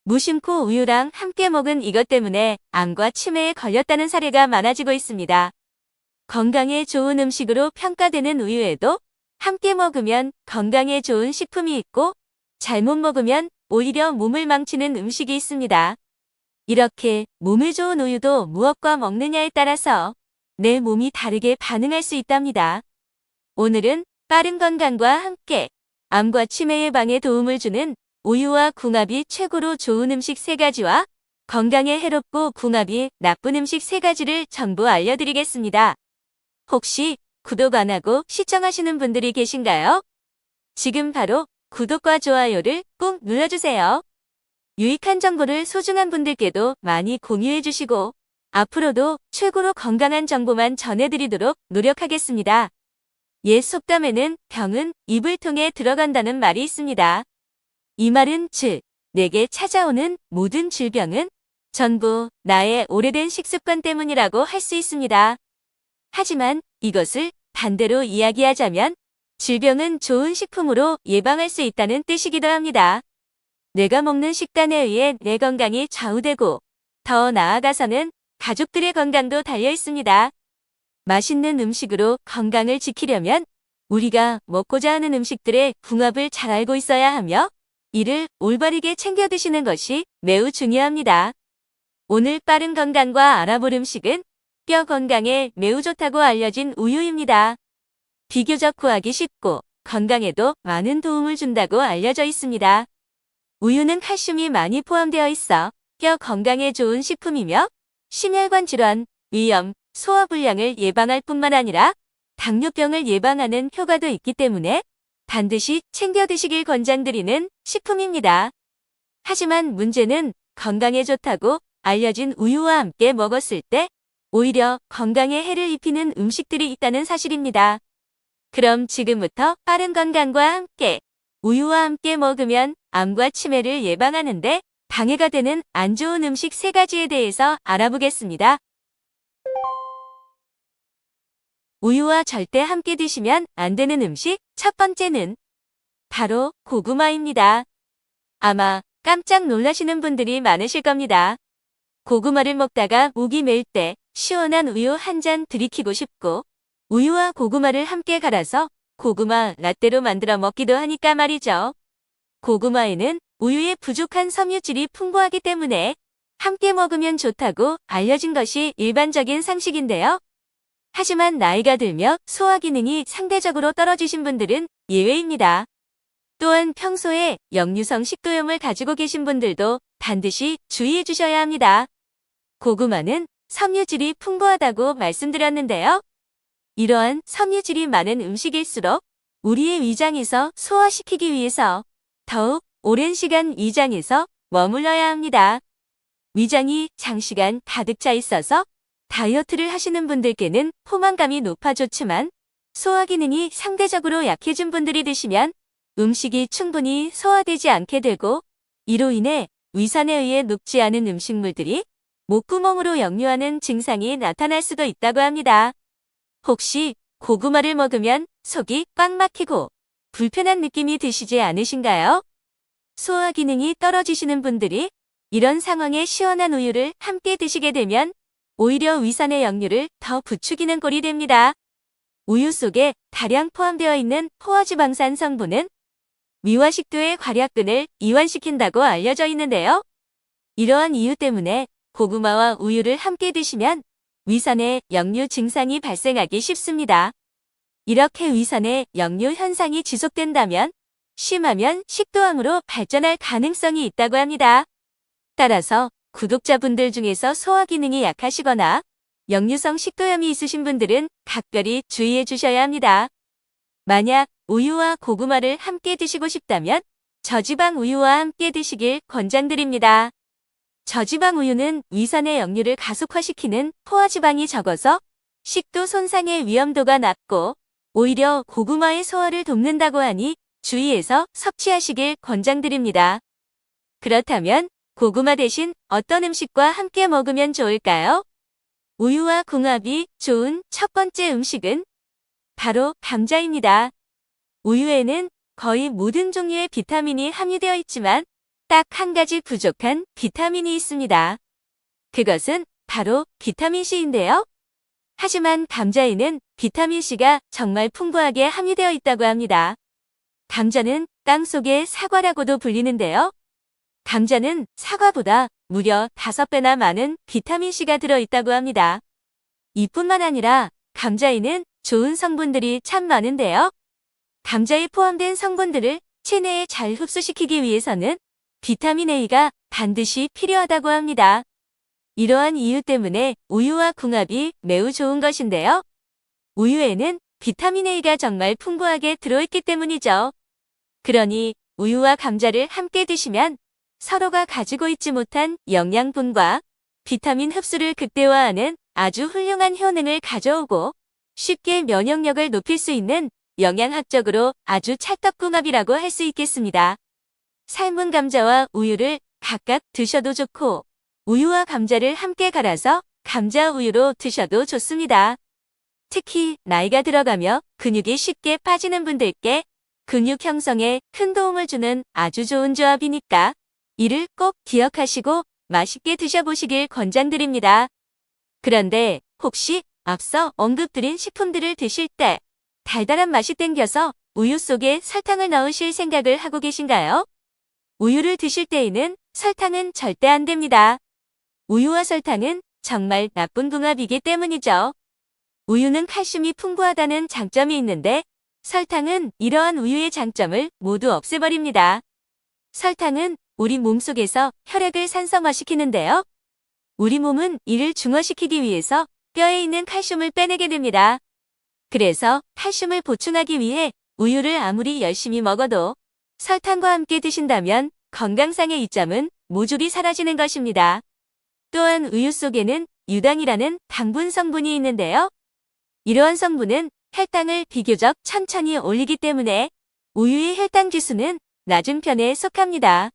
무심코 우유랑 함께 먹은 이것 때문에 암과 치매에 걸렸다는 사례가 많아지고 있습니다. 건강에 좋은 음식으로 평가되는 우유에도 함께 먹으면 건강에 좋은 식품이 있고 잘못 먹으면 오히려 몸을 망치는 음식이 있습니다. 이렇게 몸에 좋은 우유도 무엇과 먹느냐에 따라서 내 몸이 다르게 반응할 수 있답니다. 오늘은 빠른 건강과 함께 암과 치매 예방에 도움을 주는 우유와 궁합이 최고로 좋은 음식 3가지와 건강에 해롭고 궁합이 나쁜 음식 3가지를 전부 알려드리겠습니다. 혹시 구독 안 하고 시청하시는 분들이 계신가요? 지금 바로 구독과 좋아요를 꼭 눌러주세요. 유익한 정보를 소중한 분들께도 많이 공유해주시고 앞으로도 최고로 건강한 정보만 전해드리도록 노력하겠습니다. 옛 속담에는 병은 입을 통해 들어간다는 말이 있습니다. 이 말은 즉, 내게 찾아오는 모든 질병은 전부 나의 오래된 식습관 때문이라고 할 수 있습니다. 하지만 이것을 반대로 이야기하자면 질병은 좋은 식품으로 예방할 수 있다는 뜻이기도 합니다. 내가 먹는 식단에 의해 내 건강이 좌우되고 더 나아가서는 가족들의 건강도 달려 있습니다. 맛있는 음식으로 건강을 지키려면 우리가 먹고자 하는 음식들의 궁합을 잘 알고 있어야 하며 이를 올바르게 챙겨 드시는 것이 매우 중요합니다. 오늘 빠른 건강과 알아볼 음식은 뼈 건강에 매우 좋다고 알려진 우유입니다. 비교적 구하기 쉽고 건강에도 많은 도움을 준다고 알려져 있습니다. 우유는 칼슘이 많이 포함되어 있어 뼈 건강에 좋은 식품이며 심혈관 질환, 위염, 소화불량을 예방할 뿐만 아니라 당뇨병을 예방하는 효과도 있기 때문에 반드시 챙겨 드시길 권장드리는 식품입니다. 하지만 문제는 건강에 좋다고 알려진 우유와 함께 먹었을 때 오히려 건강에 해를 입히는 음식들이 있다는 사실입니다. 그럼 지금부터 빠른 건강과 함께 우유와 함께 먹으면 암과 치매를 예방하는데 방해가 되는 안 좋은 음식 3가지에 대해서 알아보겠습니다. 우유와 절대 함께 드시면 안 되는 음식 첫 번째는 바로 고구마입니다. 아마 깜짝 놀라시는 분들이 많으실 겁니다. 고구마를 먹다가 목이 메일 때 시원한 우유 한 잔 들이키고 싶고 우유와 고구마를 함께 갈아서 고구마 라떼로 만들어 먹기도 하니까 말이죠. 고구마에는 우유에 부족한 섬유질이 풍부하기 때문에 함께 먹으면 좋다고 알려진 것이 일반적인 상식인데요. 하지만 나이가 들며 소화 기능이 상대적으로 떨어지신 분들은 예외입니다. 또한 평소에 역류성 식도염을 가지고 계신 분들도 반드시 주의해 주셔야 합니다. 고구마는 섬유질이 풍부하다고 말씀드렸는데요. 이러한 섬유질이 많은 음식일수록 우리의 위장에서 소화시키기 위해서 더욱 오랜 시간 위장에서 머물러야 합니다. 위장이 장시간 가득 차 있어서 다이어트를 하시는 분들께는 포만감이 높아 좋지만 소화 기능이 상대적으로 약해진 분들이 드시면 음식이 충분히 소화되지 않게 되고 이로 인해 위산에 의해 녹지 않은 음식물들이 목구멍으로 역류하는 증상이 나타날 수도 있다고 합니다. 혹시 고구마를 먹으면 속이 꽉 막히고 불편한 느낌이 드시지 않으신가요? 소화 기능이 떨어지시는 분들이 이런 상황에 시원한 우유를 함께 드시게 되면 오히려 위산의 역류를 더 부추기는 꼴이 됩니다. 우유 속에 다량 포함되어 있는 포화지방산 성분은 위화식도의 괄약근을 이완시킨다고 알려져 있는데요. 이러한 이유 때문에 고구마와 우유를 함께 드시면 위산의 역류 증상이 발생하기 쉽습니다. 이렇게 위산의 역류 현상이 지속된다면 심하면 식도암으로 발전할 가능성이 있다고 합니다. 따라서 구독자분들 중에서 소화 기능이 약하시거나 역류성 식도염이 있으신 분들은 각별히 주의해 주셔야 합니다. 만약 우유와 고구마를 함께 드시고 싶다면 저지방 우유와 함께 드시길 권장드립니다. 저지방 우유는 위산의 역류를 가속화시키는 포화지방이 적어서 식도 손상의 위험도가 낮고 오히려 고구마의 소화를 돕는다고 하니 주의해서 섭취하시길 권장드립니다. 그렇다면 고구마 대신 어떤 음식과 함께 먹으면 좋을까요? 우유와 궁합이 좋은 첫 번째 음식은 바로 감자입니다. 우유에는 거의 모든 종류의 비타민이 함유되어 있지만 딱 한 가지 부족한 비타민이 있습니다. 그것은 바로 비타민C인데요. 하지만 감자에는 비타민C가 정말 풍부하게 함유되어 있다고 합니다. 감자는 땅 속의 사과라고도 불리는데요. 감자는 사과보다 무려 5배나 많은 비타민C가 들어있다고 합니다. 이뿐만 아니라 감자에는 좋은 성분들이 참 많은데요. 감자에 포함된 성분들을 체내에 잘 흡수시키기 위해서는 비타민 A가 반드시 필요하다고 합니다. 이러한 이유 때문에 우유와 궁합이 매우 좋은 것인데요. 우유에는 비타민 A가 정말 풍부하게 들어있기 때문이죠. 그러니 우유와 감자를 함께 드시면 서로가 가지고 있지 못한 영양분과 비타민 흡수를 극대화하는 아주 훌륭한 효능을 가져오고 쉽게 면역력을 높일 수 있는 영양학적으로 아주 찰떡궁합이라고 할 수 있겠습니다. 삶은 감자와 우유를 각각 드셔도 좋고 우유와 감자를 함께 갈아서 감자 우유로 드셔도 좋습니다. 특히 나이가 들어가며 근육이 쉽게 빠지는 분들께 근육 형성에 큰 도움을 주는 아주 좋은 조합이니까 이를 꼭 기억하시고 맛있게 드셔보시길 권장드립니다. 그런데 혹시 앞서 언급드린 식품들을 드실 때 달달한 맛이 땡겨서 우유 속에 설탕을 넣으실 생각을 하고 계신가요? 우유를 드실 때에는 설탕은 절대 안 됩니다. 우유와 설탕은 정말 나쁜 궁합이기 때문이죠. 우유는 칼슘이 풍부하다는 장점이 있는데 설탕은 이러한 우유의 장점을 모두 없애버립니다. 설탕은 우리 몸속에서 혈액을 산성화시키는데요. 우리 몸은 이를 중화시키기 위해서 뼈에 있는 칼슘을 빼내게 됩니다. 그래서 칼슘을 보충하기 위해 우유를 아무리 열심히 먹어도 설탕과 함께 드신다면 건강상의 이점은 모조리 사라지는 것입니다. 또한 우유 속에는 유당이라는 당분 성분이 있는데요. 이러한 성분은 혈당을 비교적 천천히 올리기 때문에 우유의 혈당 지수는 낮은 편에 속합니다.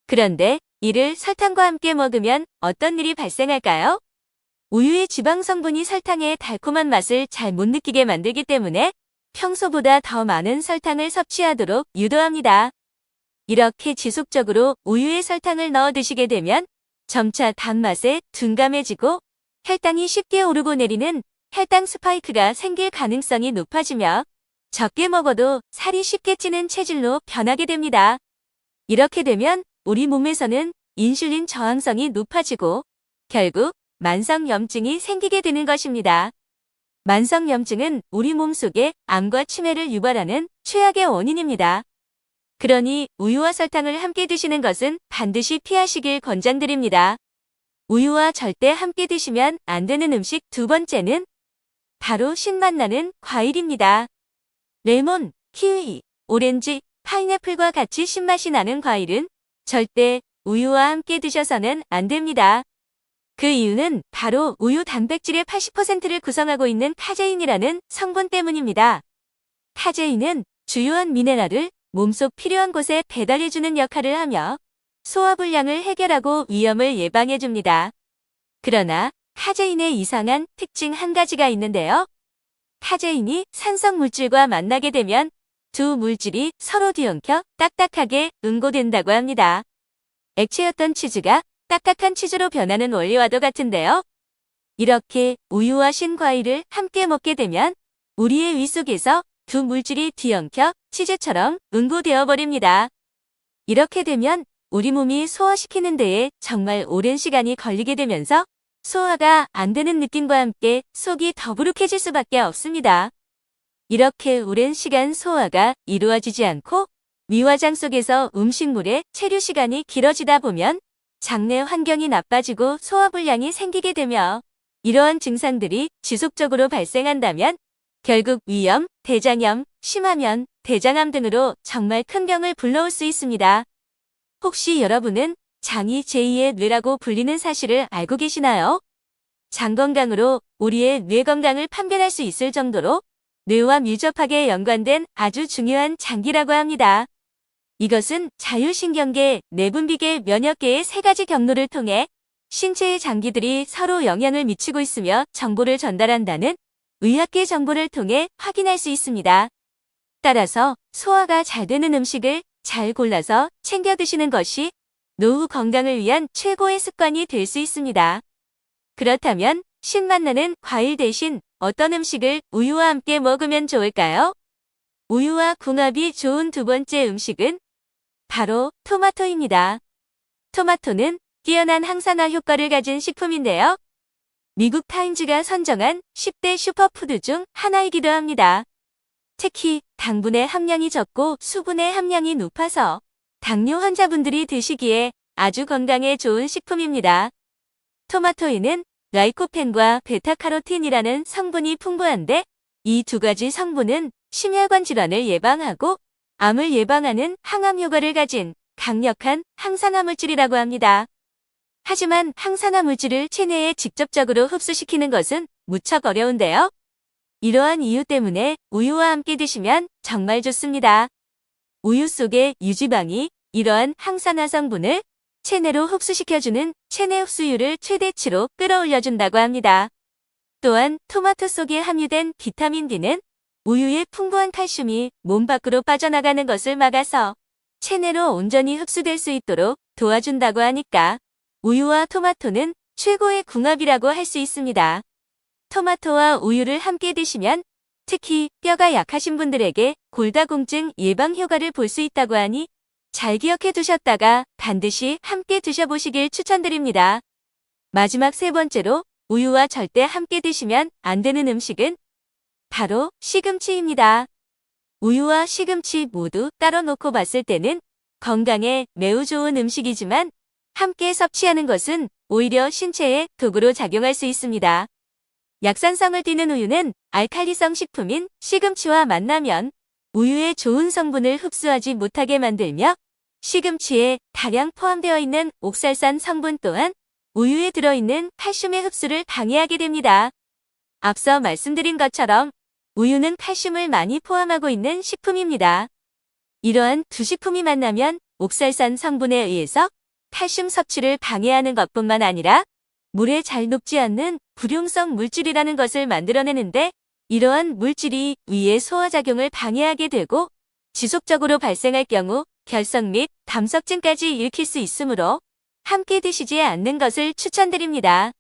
그런데 이를 설탕과 함께 먹으면 어떤 일이 발생할까요? 우유의 지방 성분이 설탕의 달콤한 맛을 잘 못 느끼게 만들기 때문에 평소보다 더 많은 설탕을 섭취하도록 유도합니다. 이렇게 지속적으로 우유에 설탕을 넣어 드시게 되면 점차 단맛에 둔감해지고 혈당이 쉽게 오르고 내리는 혈당 스파이크가 생길 가능성이 높아지며 적게 먹어도 살이 쉽게 찌는 체질로 변하게 됩니다. 이렇게 되면 우리 몸에서는 인슐린 저항성이 높아지고 결국 만성염증이 생기게 되는 것입니다. 만성염증은 우리 몸속에 암과 치매를 유발하는 최악의 원인입니다. 그러니 우유와 설탕을 함께 드시는 것은 반드시 피하시길 권장드립니다. 우유와 절대 함께 드시면 안 되는 음식 두 번째는 바로 신맛 나는 과일입니다. 레몬, 키위, 오렌지, 파인애플과 같이 신맛이 나는 과일은 절대 우유와 함께 드셔서는 안 됩니다. 그 이유는 바로 우유 단백질의 80%를 구성하고 있는 카제인이라는 성분 때문입니다. 카제인은 주요한 미네랄을 몸속 필요한 곳에 배달해주는 역할을 하며 소화불량을 해결하고 위염을 예방해줍니다. 그러나 카제인의 이상한 특징 한 가지가 있는데요. 카제인이 산성 물질과 만나게 되면 두 물질이 서로 뒤엉켜 딱딱하게 응고된다고 합니다. 액체였던 치즈가 딱딱한 치즈로 변하는 원리와도 같은데요. 이렇게 우유와 신과일을 함께 먹게 되면 우리의 위 속에서 두 물질이 뒤엉켜 치즈처럼 응고되어 버립니다. 이렇게 되면 우리 몸이 소화시키는 데에 정말 오랜 시간이 걸리게 되면서 소화가 안 되는 느낌과 함께 속이 더부룩해질 수밖에 없습니다. 이렇게 오랜 시간 소화가 이루어지지 않고 위화장 속에서 음식물의 체류 시간이 길어지다 보면 장내 환경이 나빠지고 소화불량이 생기게 되며 이러한 증상들이 지속적으로 발생한다면 결국 위염, 대장염, 심하면 대장암 등으로 정말 큰 병을 불러올 수 있습니다. 혹시 여러분은 장이 제2의 뇌라고 불리는 사실을 알고 계시나요? 장 건강으로 우리의 뇌 건강을 판별할 수 있을 정도로 뇌와 밀접하게 연관된 아주 중요한 장기라고 합니다. 이것은 자율신경계, 내분비계, 면역계의 세 가지 경로를 통해 신체의 장기들이 서로 영향을 미치고 있으며 정보를 전달한다는 의학계 정보를 통해 확인할 수 있습니다. 따라서 소화가 잘 되는 음식을 잘 골라서 챙겨 드시는 것이 노후 건강을 위한 최고의 습관이 될 수 있습니다. 그렇다면 신맛나는 과일 대신 어떤 음식을 우유와 함께 먹으면 좋을까요? 우유와 궁합이 좋은 두 번째 음식은 바로 토마토입니다. 토마토는 뛰어난 항산화 효과를 가진 식품인데요. 미국 타임즈가 선정한 10대 슈퍼푸드 중 하나이기도 합니다. 특히 당분의 함량이 적고 수분의 함량이 높아서 당뇨 환자분들이 드시기에 아주 건강에 좋은 식품입니다. 토마토에는 라이코펜과 베타카로틴이라는 성분이 풍부한데 이 두 가지 성분은 심혈관 질환을 예방하고 암을 예방하는 항암 효과를 가진 강력한 항산화 물질이라고 합니다. 하지만 항산화 물질을 체내에 직접적으로 흡수시키는 것은 무척 어려운데요. 이러한 이유 때문에 우유와 함께 드시면 정말 좋습니다. 우유 속의 유지방이 이러한 항산화 성분을 체내로 흡수시켜주는 체내 흡수율을 최대치로 끌어올려준다고 합니다. 또한 토마토 속에 함유된 비타민 D는 우유의 풍부한 칼슘이 몸 밖으로 빠져나가는 것을 막아서 체내로 온전히 흡수될 수 있도록 도와준다고 하니까 우유와 토마토는 최고의 궁합이라고 할 수 있습니다. 토마토와 우유를 함께 드시면 특히 뼈가 약하신 분들에게 골다공증 예방 효과를 볼 수 있다고 하니 잘 기억해 두셨다가 반드시 함께 드셔보시길 추천드립니다. 마지막 세 번째로 우유와 절대 함께 드시면 안 되는 음식은 바로 시금치입니다. 우유와 시금치 모두 따로 놓고 봤을 때는 건강에 매우 좋은 음식이지만 함께 섭취하는 것은 오히려 신체에 독으로 작용할 수 있습니다. 약산성을 띠는 우유는 알칼리성 식품인 시금치와 만나면 우유의 좋은 성분을 흡수하지 못하게 만들며 시금치에 다량 포함되어 있는 옥살산 성분 또한 우유에 들어있는 칼슘의 흡수를 방해하게 됩니다. 앞서 말씀드린 것처럼 우유는 칼슘을 많이 포함하고 있는 식품입니다. 이러한 두 식품이 만나면 옥살산 성분에 의해서 칼슘 섭취를 방해하는 것뿐만 아니라 물에 잘 녹지 않는 불용성 물질이라는 것을 만들어내는데 이러한 물질이 위의 소화작용을 방해하게 되고 지속적으로 발생할 경우 결석 및 담석증까지 일으킬 수 있으므로 함께 드시지 않는 것을 추천드립니다.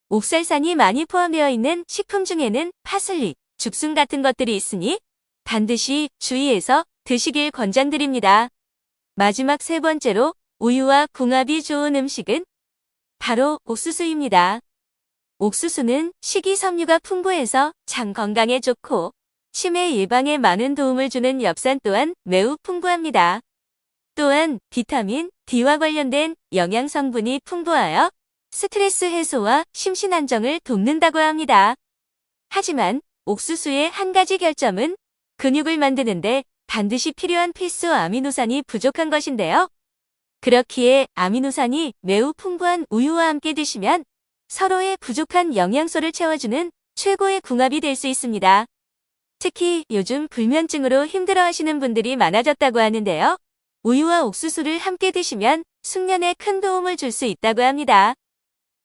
옥살산이 많이 포함되어 있는 식품 중에는 파슬리, 죽순 같은 것들이 있으니 반드시 주의해서 드시길 권장드립니다. 마지막 세 번째로 우유와 궁합이 좋은 음식은 바로 옥수수입니다. 옥수수는 식이섬유가 풍부해서 장 건강에 좋고 치매 예방에 많은 도움을 주는 엽산 또한 매우 풍부합니다. 또한 비타민 D와 관련된 영양 성분이 풍부하여 스트레스 해소와 심신 안정을 돕는다고 합니다. 하지만 옥수수의 한 가지 결점은 근육을 만드는데 반드시 필요한 필수 아미노산이 부족한 것인데요. 그렇기에 아미노산이 매우 풍부한 우유와 함께 드시면 서로의 부족한 영양소를 채워주는 최고의 궁합이 될 수 있습니다. 특히 요즘 불면증으로 힘들어하시는 분들이 많아졌다고 하는데요. 우유와 옥수수를 함께 드시면 숙면에 큰 도움을 줄 수 있다고 합니다.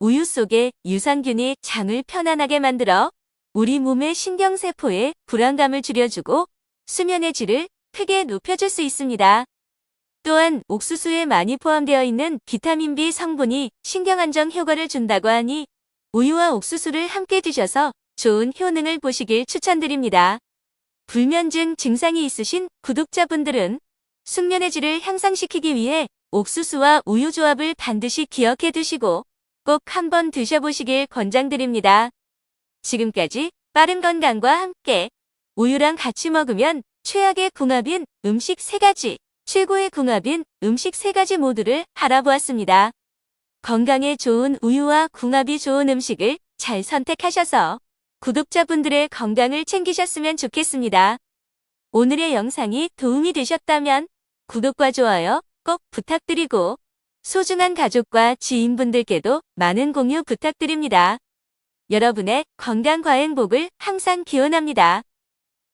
우유 속의 유산균이 장을 편안하게 만들어 우리 몸의 신경세포에 불안감을 줄여주고 수면의 질을 크게 높여줄 수 있습니다. 또한 옥수수에 많이 포함되어 있는 비타민 B 성분이 신경안정 효과를 준다고 하니 우유와 옥수수를 함께 드셔서 좋은 효능을 보시길 추천드립니다. 불면증 증상이 있으신 구독자분들은 숙면의 질을 향상시키기 위해 옥수수와 우유 조합을 반드시 기억해 두시고 꼭 한번 드셔보시길 권장드립니다. 지금까지 빠른 건강과 함께 우유랑 같이 먹으면 최악의 궁합인 음식 3가지, 최고의 궁합인 음식 3가지 모두를 알아보았습니다. 건강에 좋은 우유와 궁합이 좋은 음식을 잘 선택하셔서 구독자분들의 건강을 챙기셨으면 좋겠습니다. 오늘의 영상이 도움이 되셨다면 구독과 좋아요 꼭 부탁드리고 소중한 가족과 지인분들께도 많은 공유 부탁드립니다. 여러분의 건강과 행복을 항상 기원합니다.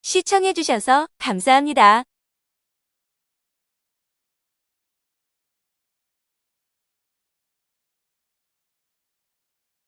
시청해주셔서 감사합니다.